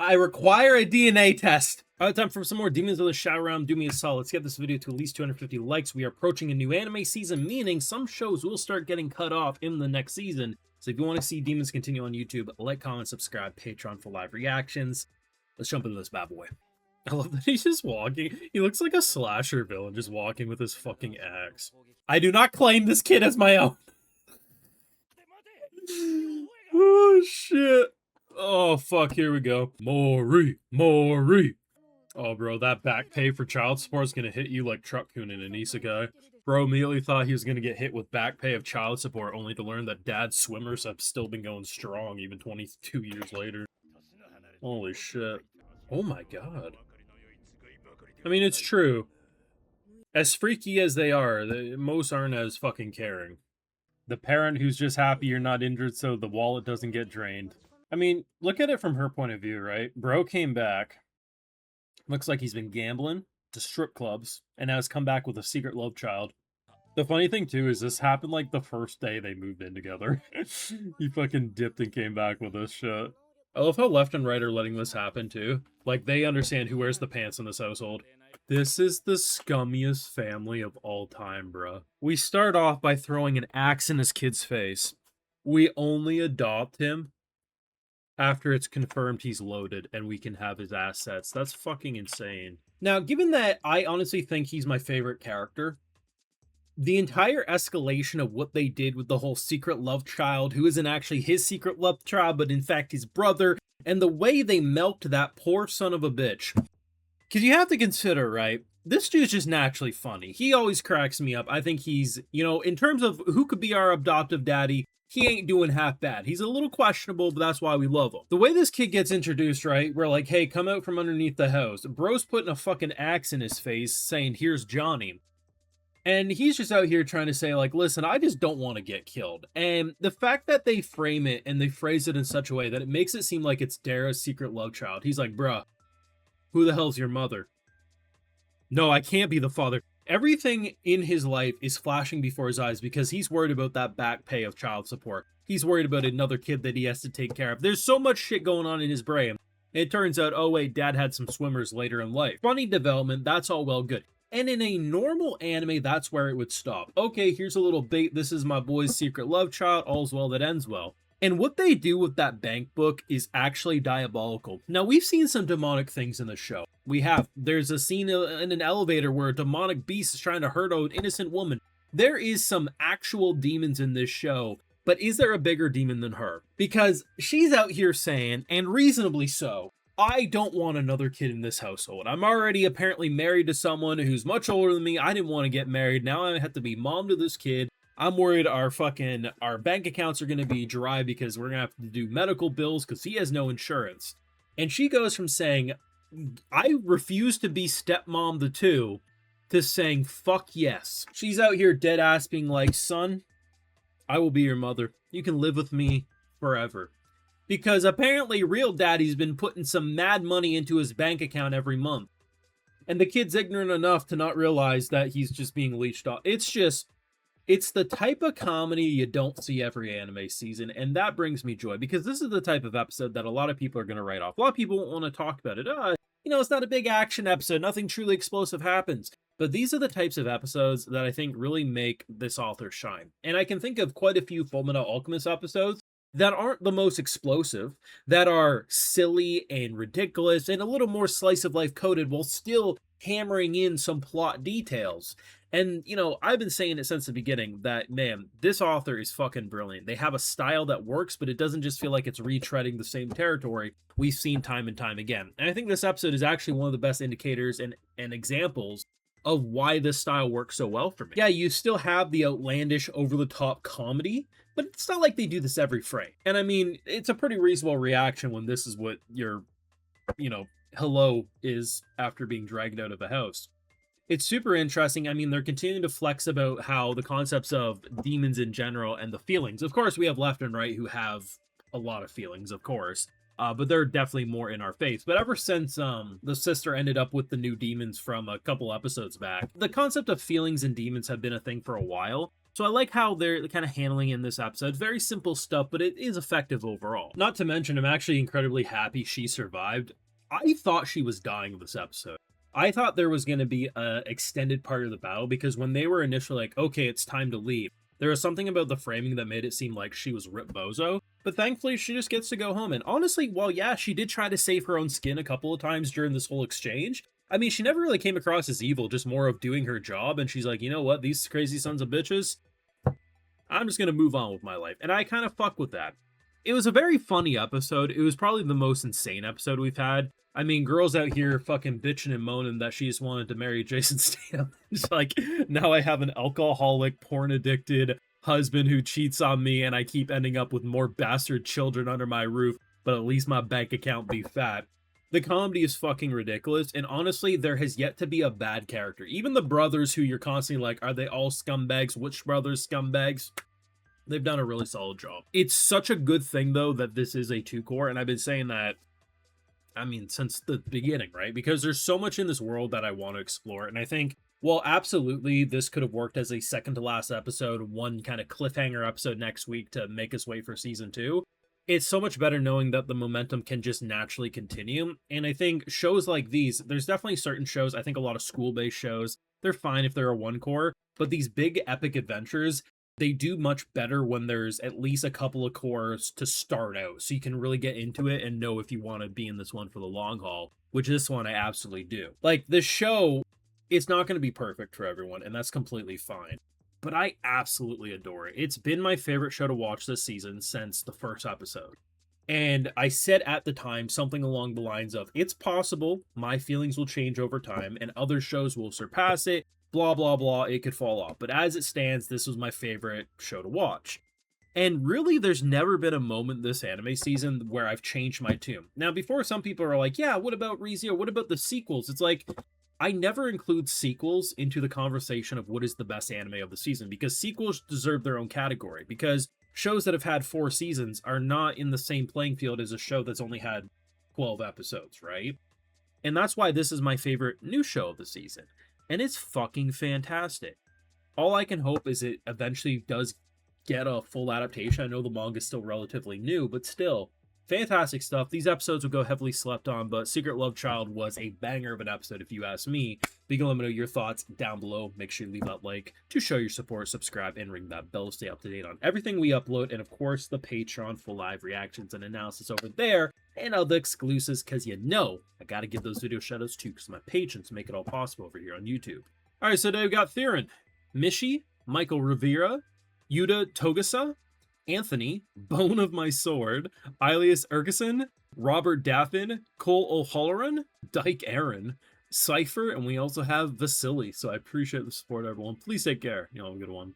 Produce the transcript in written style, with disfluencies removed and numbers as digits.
I require a DNA test. All right, time for some more Demons of the Shadow Realm. Do me a solid. Let's get this video to at least 250 likes. We are approaching a new anime season, meaning some shows will start getting cut off in the next season. So if you want to see Demons continue on YouTube, like, comment, subscribe, Patreon for live reactions. Let's jump into this bad boy. I love that he's just walking. He looks like a slasher villain, just walking with his fucking axe. I do not claim this kid as my own. Oh, shit. Oh, fuck, here we go. Mori. Oh, bro, that back pay for child support is gonna hit you like Truck Kun in an isekai. Bro immediately thought he was gonna get hit with back pay of child support, only to learn that dad's swimmers have still been going strong even 22 years later. Holy shit. Oh my god. I mean, it's true. As freaky as they are, most aren't as fucking caring. The parent who's just happy you're not injured so the wallet doesn't get drained. I mean, look at it from her point of view, right? Bro came back. Looks like he's been gambling to strip clubs and now has come back with a secret love child. The funny thing, too, is this happened like the first day they moved in together. He fucking dipped and came back with this shit. I love how left and right are letting this happen, too. Like, they understand who wears the pants in this household. This is the scummiest family of all time, bruh. We start off by throwing an axe in his kid's face. We only adopt him after it's confirmed he's loaded and we can have his assets. That's fucking insane. Now, given that I honestly think he's my favorite character, the entire escalation of what they did with the whole secret love child, who isn't actually his secret love child, but in fact his brother, and the way they milked that poor son of a bitch. Because you have to consider, right, this dude's just naturally funny. He always cracks me up. I think he's, you know, in terms of who could be our adoptive daddy, he ain't doing half bad. He's a little questionable, but that's why we love him. The way this kid gets introduced, right, we're like, hey, come out from underneath the house. Bro's putting a fucking axe in his face saying, here's Johnny. And he's just out here trying to say, like, listen, I just don't want to get killed. And the fact that they frame it and they phrase it in such a way that it makes it seem like it's Dera's secret love child. He's like, bruh, who the hell's your mother? No, I can't be the father. Everything in his life is flashing before his eyes because he's worried about that back pay of child support. He's worried about another kid that he has to take care of. There's so much shit going on in his brain. It turns out, oh wait, dad had some swimmers later in life. Funny development, that's all well good. And in a normal anime, that's where it would stop. Okay, here's a little bait. This is my boy's secret love child. All's well that ends well. And what they do with that bank book is actually diabolical. Now, we've seen some demonic things in the show. There's a scene in an elevator where a demonic beast is trying to hurt an innocent woman. There is some actual demons in this show, but is there a bigger demon than her? Because she's out here saying, and reasonably so, I don't want another kid in this household. I'm already apparently married to someone who's much older than me. I didn't want to get married. Now I have to be mom to this kid. I'm worried our bank accounts are going to be dry because we're going to have to do medical bills because he has no insurance. And she goes from saying, I refuse to be stepmom to saying, fuck yes. She's out here dead ass being like, son, I will be your mother. You can live with me forever. Because apparently real daddy's been putting some mad money into his bank account every month. And the kid's ignorant enough to not realize that he's just being leeched off. It's the type of comedy you don't see every anime season, and that brings me joy, because this is the type of episode that a lot of people are going to write off. A lot of people won't want to talk about it. It's not a big action episode, nothing truly explosive happens. But these are the types of episodes that I think really make this author shine. And I can think of quite a few Fullmetal Alchemist episodes that aren't the most explosive, that are silly and ridiculous, and a little more slice of life coded while still hammering in some plot details. And, I've been saying it since the beginning that, man, this author is fucking brilliant. They have a style that works, but it doesn't just feel like it's retreading the same territory we've seen time and time again. And I think this episode is actually one of the best indicators and examples of why this style works so well for me. Yeah, you still have the outlandish, over-the-top comedy, but it's not like they do this every frame. And I mean, it's a pretty reasonable reaction when this is what your, hello is after being dragged out of a house. It's super interesting. I mean, they're continuing to flex about how the concepts of demons in general and the feelings. Of course, we have left and right who have a lot of feelings, of course. But they're definitely more in our face. But ever since the sister ended up with the new demons from a couple episodes back, the concept of feelings and demons have been a thing for a while. So I like how they're kind of handling in this episode. Very simple stuff, but it is effective overall. Not to mention, I'm actually incredibly happy she survived. I thought she was dying this episode. I thought there was going to be a extended part of the battle because when they were initially like, okay, it's time to leave, there was something about the framing that made it seem like she was Rip Bozo. But thankfully, she just gets to go home. And honestly, while yeah, she did try to save her own skin a couple of times during this whole exchange, I mean, she never really came across as evil, just more of doing her job. And she's like, you know what? These crazy sons of bitches, I'm just going to move on with my life. And I kind of fuck with that. It was a very funny episode. It was probably the most insane episode we've had. I mean, girls out here fucking bitching and moaning that she just wanted to marry Jason Statham. It's like, now I have an alcoholic, porn-addicted husband who cheats on me, and I keep ending up with more bastard children under my roof, but at least my bank account be fat. The comedy is fucking ridiculous, and honestly, there has yet to be a bad character. Even the brothers who you're constantly like, are they all scumbags? Which brothers scumbags? They've done a really solid job. It's such a good thing, though, that this is a 2-core, and I've been saying that, I mean, since the beginning, right? Because there's so much in this world that I want to explore, and I think, well, absolutely, this could have worked as a second-to-last episode, one kind of cliffhanger episode next week to make us wait for Season 2. It's so much better knowing that the momentum can just naturally continue, and I think shows like these, there's definitely certain shows, I think a lot of school-based shows, they're fine if they're a 1-core, but these big epic adventures, they do much better when there's at least a couple of cores to start out, so you can really get into it and know if you want to be in this one for the long haul, which this one I absolutely do. Like, this show, it's not going to be perfect for everyone, and that's completely fine. But I absolutely adore it. It's been my favorite show to watch this season since the first episode. And I said at the time something along the lines of, it's possible my feelings will change over time and other shows will surpass it, blah, blah, blah, it could fall off. But as it stands, this was my favorite show to watch. And really, there's never been a moment this anime season where I've changed my tune. Now, before some people are like, yeah, what about ReZero? What about the sequels? It's like, I never include sequels into the conversation of what is the best anime of the season, because sequels deserve their own category, because shows that have had 4 seasons are not in the same playing field as a show that's only had 12 episodes, right? And that's why this is my favorite new show of the season. And it's fucking fantastic. All I can hope is it eventually does get a full adaptation. I know the manga is still relatively new, but still, fantastic stuff. These episodes will go heavily slept on, but Secret Love Child was a banger of an episode if you ask me. But you can let me know your thoughts down below. Make sure you leave that like to show your support, subscribe, and ring that bell to stay up to date on everything we upload. And of course, the Patreon for live reactions and analysis over there, and other exclusives, because you know I gotta give those video shoutouts too, because my patrons make it all possible over here on YouTube. Alright, so today we got Theron, Mishi, Michael Rivera, Yuta Togasa, Anthony, Bone of My Sword, Ilias Ergeson, Robert Daffin, Cole O'Halloran, Dyke Aaron, Cypher, and we also have Vasily. So I appreciate the support, everyone. Please take care. You all have a good one.